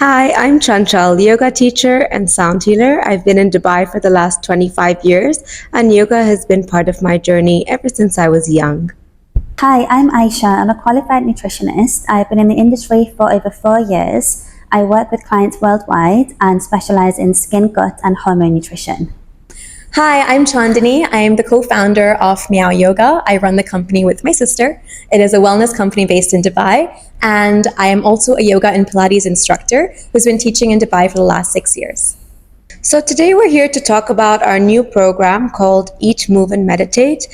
Hi, I'm Chanchal, yoga teacher and sound healer. I've been in Dubai for the last 25 years, and yoga has been part of my journey ever since I was young. Hi, I'm Aisha. I'm a qualified nutritionist. I've been in the industry for over 4 years. I work with clients worldwide and specialize in skin, gut, and hormone nutrition. Hi, I'm Chandini. I am the co-founder of Meow Yoga. I run the company with my sister. It is a wellness company based in Dubai, and I am also a yoga and Pilates instructor who's been teaching in Dubai for the last 6 years. So, today we're here to talk about our new program called Eat, Move, and Meditate.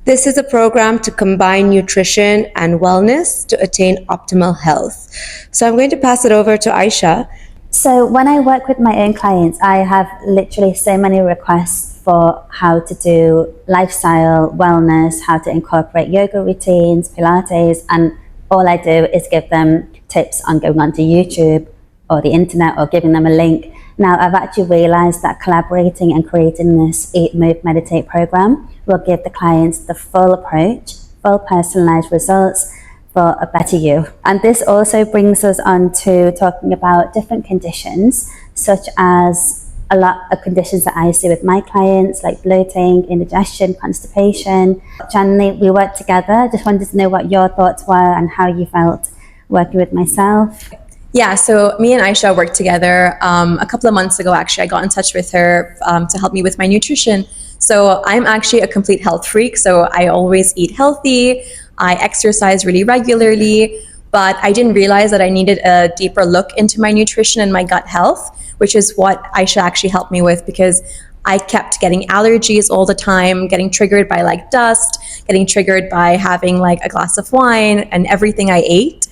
This is a program to combine nutrition and wellness to attain optimal health. So, I'm going to pass it over to Aisha. So, when I work with my own clients, I have literally so many requests for how to do lifestyle, wellness, how to incorporate yoga routines, Pilates, and all I do is give them tips on going onto YouTube or the internet or giving them a link. Now, I've actually realized that collaborating and creating this Eat, Move, Meditate program will give the clients the full approach, full personalized results for a better you. And this also brings us on to talking about different conditions, such as a lot of conditions that I see with my clients, like bloating, indigestion, constipation. Chandini, we worked together. Just wanted to know what your thoughts were and how you felt working with myself. Yeah, so me and Aisha worked together a couple of months ago. Actually, I got in touch with her to help me with my nutrition. So I'm actually a complete health freak. So I always eat healthy. I exercise really regularly, but I didn't realize that I needed a deeper look into my nutrition and my gut health, which is what Aisha actually helped me with, because I kept getting allergies all the time, getting triggered by like dust, getting triggered by having like a glass of wine and everything I ate.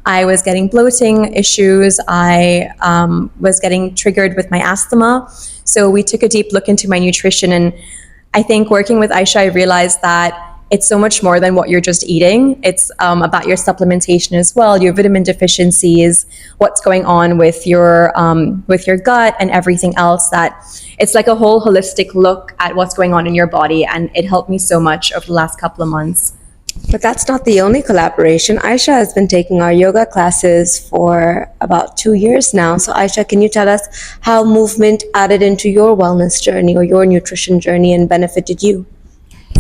I was getting bloating issues. I was getting triggered with my asthma. So we took a deep look into my nutrition. And I think working with Aisha, I realized that it's so much more than what you're just eating. It's about your supplementation as well, your vitamin deficiencies, what's going on with your gut and everything else. That it's like a whole holistic look at what's going on in your body. And it helped me so much over the last couple of months. But that's not the only collaboration. Aisha has been taking our yoga classes for about 2 years now. So Aisha, can you tell us how movement added into your wellness journey or your nutrition journey and benefited you?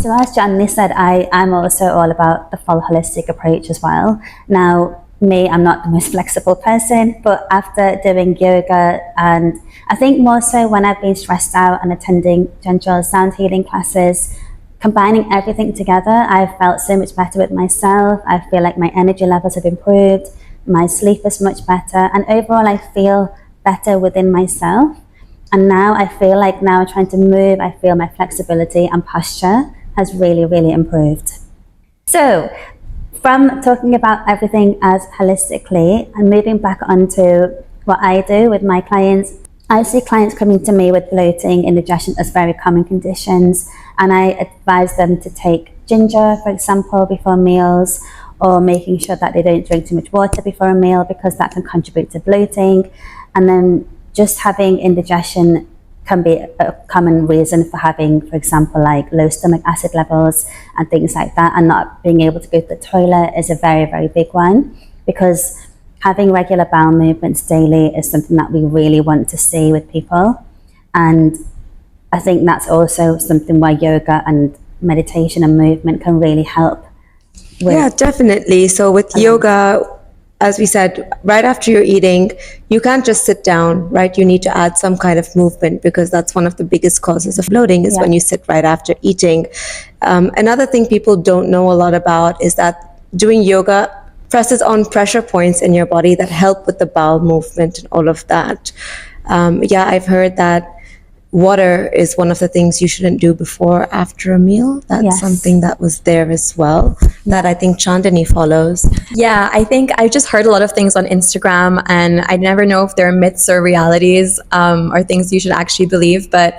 So as Chandni said, I'm also all about the full holistic approach as well. Now, me, I'm not the most flexible person, but after doing yoga, and I think more so when I've been stressed out and attending gentle sound healing classes, combining everything together, I've felt so much better with myself. I feel like my energy levels have improved, my sleep is much better, and overall I feel better within myself. And now I feel like now trying to move, I feel my flexibility and posture has really, really improved. So from talking about everything as holistically and moving back onto what I do with my clients, I see clients coming to me with bloating, indigestion as very common conditions, and I advise them to take ginger, for example, before meals, or making sure that they don't drink too much water before a meal, because that can contribute to bloating. And then just having indigestion can be a common reason for having, for example, like low stomach acid levels and things like that, and not being able to go to the toilet is a very, very big one, because having regular bowel movements daily is something that we really want to see with people. And I think that's also something where yoga and meditation and movement can really help with. Yeah, definitely. So with yoga, as we said, right after you're eating, you can't just sit down, right? You need to add some kind of movement, because that's one of the biggest causes of bloating is when you sit right after eating. Another thing people don't know a lot about is that doing yoga presses on pressure points in your body that help with the bowel movement and all of that. I've heard that water is one of the things you shouldn't do before or after a meal. That's something that was there as well, that I think Chandini follows. Yeah, I think I just heard a lot of things on Instagram, and I never know if they're myths or realities, or things you should actually believe. But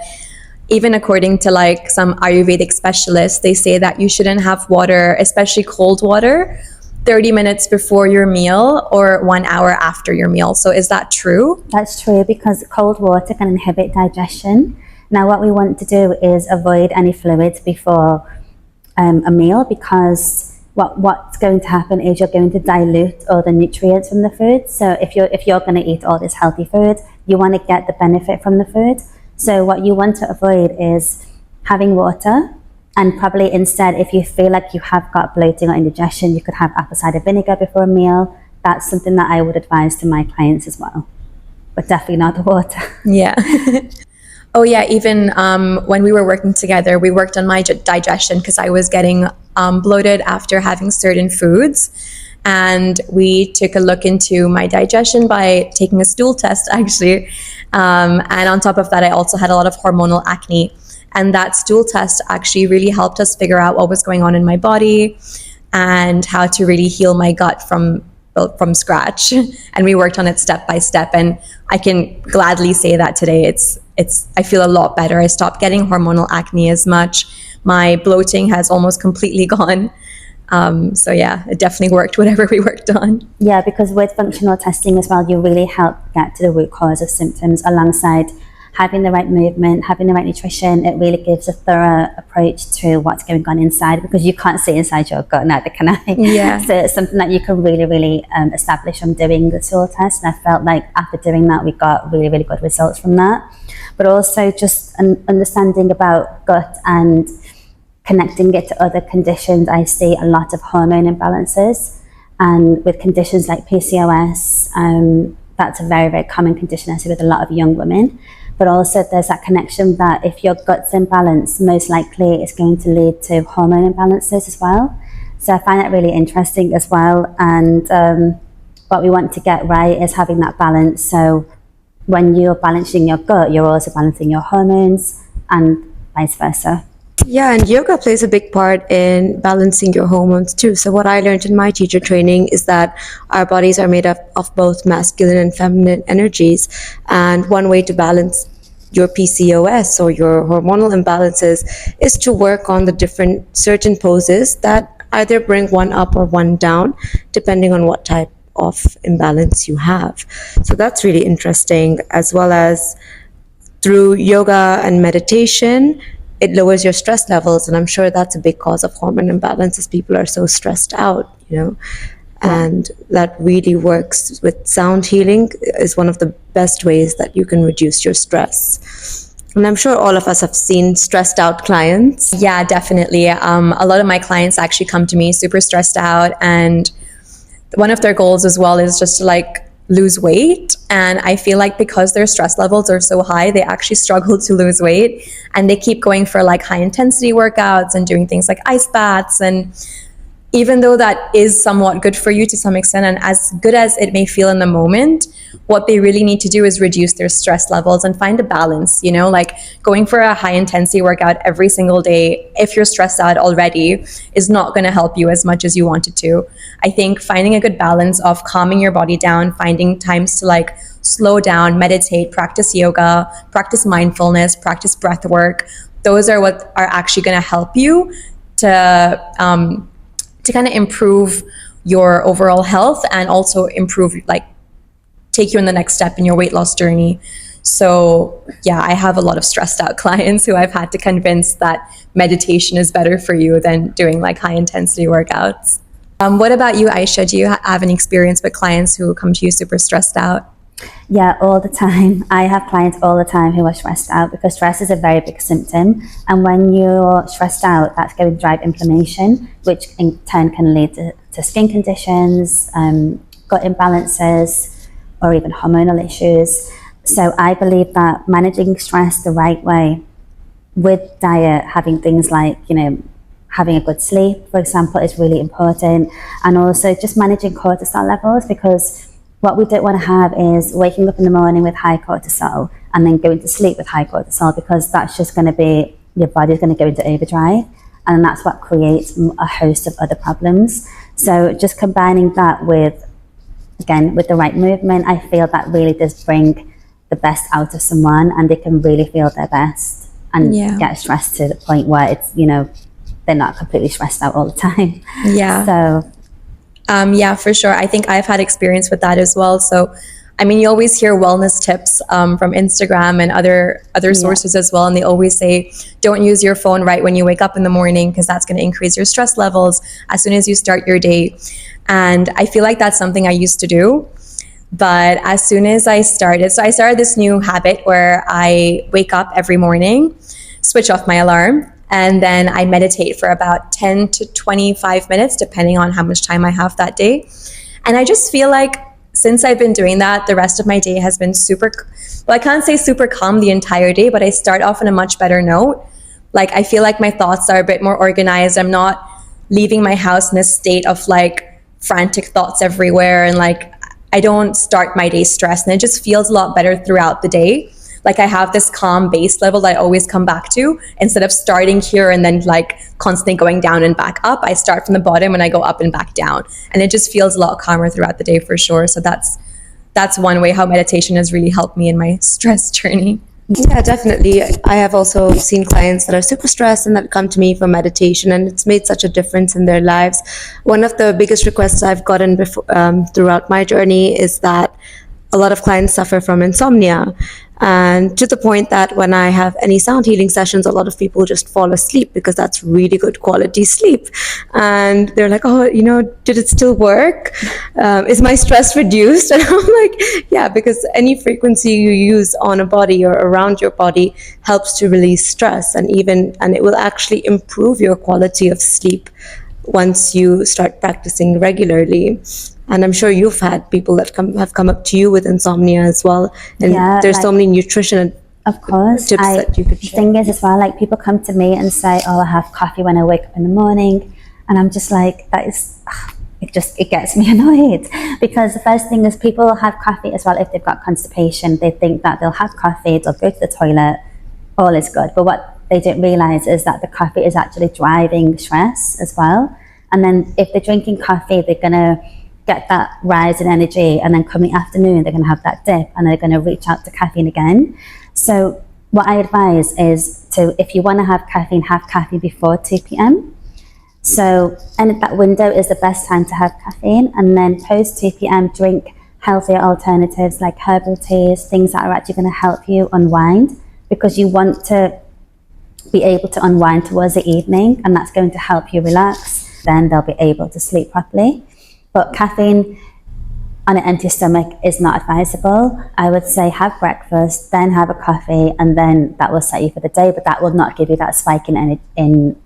even according to like some Ayurvedic specialists, they say that you shouldn't have water, especially cold water, 30 minutes before your meal or 1 hour after your meal. So is that true? That's true, because cold water can inhibit digestion. Now what we want to do is avoid any fluids before a meal, because what's going to happen is you're going to dilute all the nutrients from the food. So if you're going to eat all this healthy food, you want to get the benefit from the food. So what you want to avoid is having water, and probably instead, if you feel like you have got bloating or indigestion, you could have apple cider vinegar before a meal. That's something that I would advise to my clients as well, but definitely not the water. Yeah. Oh yeah, even when we were working together, we worked on my digestion because I was getting bloated after having certain foods. And we took a look into my digestion by taking a stool test, actually. And on top of that, I also had a lot of hormonal acne. And that stool test actually really helped us figure out what was going on in my body and how to really heal my gut from scratch. And we worked on it step by step. And I can gladly say that today I feel a lot better. I stopped getting hormonal acne as much. My bloating has almost completely gone. So yeah, it definitely worked, whatever we worked on. Yeah, because with functional testing as well, you really help get to the root cause of symptoms alongside having the right movement, having the right nutrition. It really gives a thorough approach to what's going on inside, because you can't see inside your gut, neither can I. Yeah. So it's something that you can really establish from doing the stool test. And I felt like after doing that, we got really good results from that. But also just an understanding about gut and connecting it to other conditions. I see a lot of hormone imbalances, and with conditions like PCOS, that's a very common condition I see with a lot of young women. But also there's that connection that if your gut's imbalanced, most likely it's going to lead to hormone imbalances as well. So I find that really interesting as well. And what we want to get right is having that balance. So when you're balancing your gut, you're also balancing your hormones, and vice versa. Yeah, and yoga plays a big part in balancing your hormones too. So what I learned in my teacher training is that our bodies are made up of both masculine and feminine energies. And one way to balance your PCOS or your hormonal imbalances is to work on the different certain poses that either bring one up or one down, depending on what type of imbalance you have. So that's really interesting, as well as through yoga and meditation, it lowers your stress levels, and I'm sure that's a big cause of hormone imbalances. People are so stressed out, and that really works with sound healing is one of the best ways that you can reduce your stress. And I'm sure all of us have seen stressed out clients. Yeah, definitely. A lot of my clients actually come to me super stressed out, and one of their goals as well is just to lose weight. And I feel like because their stress levels are so high, they actually struggle to lose weight, and they keep going for high intensity workouts and doing things like ice baths. And even though that is somewhat good for you to some extent, and as good as it may feel in the moment, what they really need to do is reduce their stress levels and find a balance, going for a high intensity workout every single day, if you're stressed out already, is not going to help you as much as you want it to. I think finding a good balance of calming your body down, finding times to slow down, meditate, practice yoga, practice mindfulness, practice breath work, those are what are actually going to help you to kind of improve your overall health, and also improve, take you in the next step in your weight loss journey. So yeah, I have a lot of stressed out clients who I've had to convince that meditation is better for you than doing high intensity workouts. What about you, Aisha? Do you have any experience with clients who come to you super stressed out? Yeah, all the time. I have clients all the time who are stressed out, because stress is a very big symptom. And when you're stressed out, that's going to drive inflammation, which in turn can lead to skin conditions, gut imbalances, or even hormonal issues. So I believe that managing stress the right way with diet, having things like, having a good sleep, for example, is really important. And also just managing cortisol levels, because what we don't want to have is waking up in the morning with high cortisol and then going to sleep with high cortisol, because that's just going to be, your body's going to go into overdrive, and that's what creates a host of other problems. So just combining that with the right movement, I feel that really does bring the best out of someone, and they can really feel their best and get stressed to the point where it's, they're not completely stressed out all the time. Yeah. So yeah, for sure. I think I've had experience with that as well. So I mean, you always hear wellness tips from Instagram and other sources as well, and they always say don't use your phone right when you wake up in the morning because that's going to increase your stress levels as soon as you start your day. And I feel like that's something I used to do, but as soon as I started this new habit where I wake up every morning, switch off my alarm, and then I meditate for about 10 to 25 minutes, depending on how much time I have that day. And I just feel like since I've been doing that, the rest of my day has been I can't say super calm the entire day, but I start off on a much better note. Like, I feel like my thoughts are a bit more organized. I'm not leaving my house in a state of like frantic thoughts everywhere. And like, I don't start my day stressed, and it just feels a lot better throughout the day. Like, I have this calm base level that I always come back to instead of starting here and then like constantly going down and back up. I start from the bottom and I go up and back down, and it just feels a lot calmer throughout the day for sure. So that's one way how meditation has really helped me in my stress journey. Yeah, definitely. I have also seen clients that are super stressed and that come to me for meditation, and it's made such a difference in their lives. One of the biggest requests I've gotten throughout my journey is that a lot of clients suffer from insomnia. And to the point that when I have any sound healing sessions, a lot of people just fall asleep because that's really good quality sleep. And they're like, oh, did it still work? Is my stress reduced? And I'm like, yeah, because any frequency you use on a body or around your body helps to release stress, and it will actually improve your quality of sleep once you start practicing regularly. And I'm sure you've had people that have come up to you with insomnia as well. And there's so many nutrition and tips that you could share. The thing is as well, like, people come to me and say, oh, I have coffee when I wake up in the morning. And I'm just like, it gets me annoyed, because the first thing is people have coffee as well. If they've got constipation, they think that they'll have coffee, they'll go to the toilet, all is good. But what they don't realize is that the coffee is actually driving stress as well. And then if they're drinking coffee, they're going to get that rise in energy, and then come the afternoon they're going to have that dip, and they're going to reach out to caffeine again. So what I advise is if you want to have caffeine before 2 p.m. So, and that window is the best time to have caffeine. And then post 2 p.m. drink healthier alternatives like herbal teas, things that are actually going to help you unwind, because you want to be able to unwind towards the evening, and that's going to help you relax. Then they'll be able to sleep properly. But caffeine on an empty stomach is not advisable. I would say have breakfast, then have a coffee, and then that will set you for the day, but that will not give you that spike in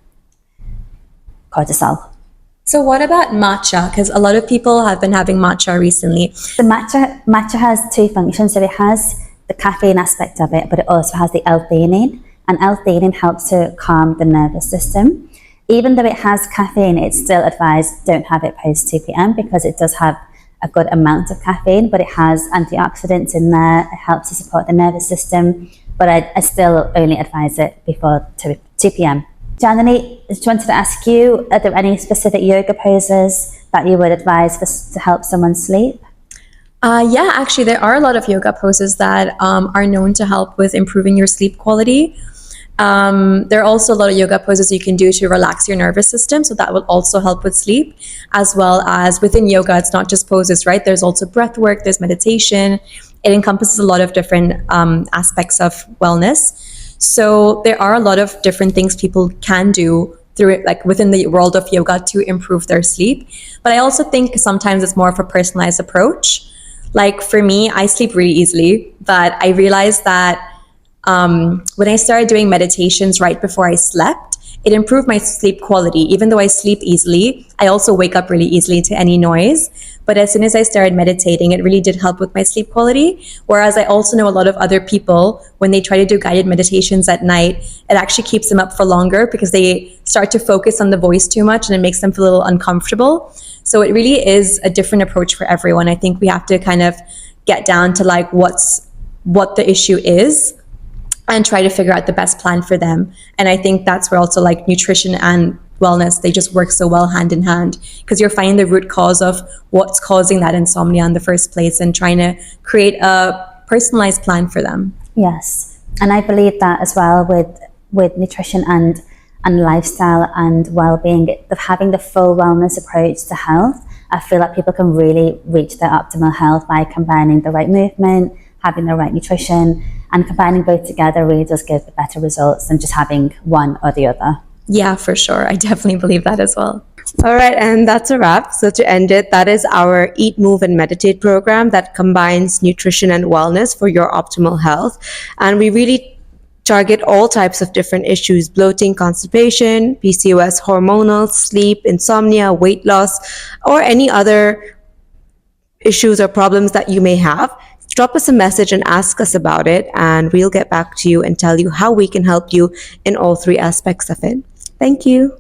cortisol. So what about matcha? Because a lot of people have been having matcha recently. The matcha has two functions. So it has the caffeine aspect of it, but it also has the L-theanine, and L-theanine helps to calm the nervous system. Even though it has caffeine, it's still advised don't have it post 2 p.m. because it does have a good amount of caffeine, but it has antioxidants in there. It helps to support the nervous system, but I still only advise it before 2 p.m. Chandini, I just wanted to ask you, are there any specific yoga poses that you would advise to help someone sleep? Yeah, actually, there are a lot of yoga poses that are known to help with improving your sleep quality. There are also a lot of yoga poses you can do to relax your nervous system, so that will also help with sleep, as well as within yoga, it's not just poses, right? There's also breath work, there's meditation. It encompasses a lot of different aspects of wellness. So there are a lot of different things people can do through it, like within the world of yoga, to improve their sleep. But I also think sometimes it's more of a personalized approach. Like for me, I sleep really easily, but I realized that when I started doing meditations right before I slept, it improved my sleep quality. Even though I sleep easily, I also wake up really easily to any noise. But as soon as I started meditating, it really did help with my sleep quality. Whereas I also know a lot of other people, when they try to do guided meditations at night, it actually keeps them up for longer because they start to focus on the voice too much, and it makes them feel a little uncomfortable. So it really is a different approach for everyone. I think we have to kind of get down to like what the issue is, and try to figure out the best plan for them. And I think that's where also like nutrition and wellness, they just work so well hand in hand, because you're finding the root cause of what's causing that insomnia in the first place and trying to create a personalized plan for them. Yes, and I believe that as well with nutrition and lifestyle and well-being, having the full wellness approach to health. I feel like people can really reach their optimal health by combining the right movement, having the right nutrition, and combining both together really does give the better results than just having one or the other. Yeah, for sure. I definitely believe that as well. All right, and that's a wrap. So to end it, that is our Eat, Move, and Meditate program that combines nutrition and wellness for your optimal health. And we really target all types of different issues: bloating, constipation, PCOS, hormonal, sleep, insomnia, weight loss, or any other issues or problems that you may have. Drop us a message and ask us about it, and we'll get back to you and tell you how we can help you in all three aspects of it. Thank you.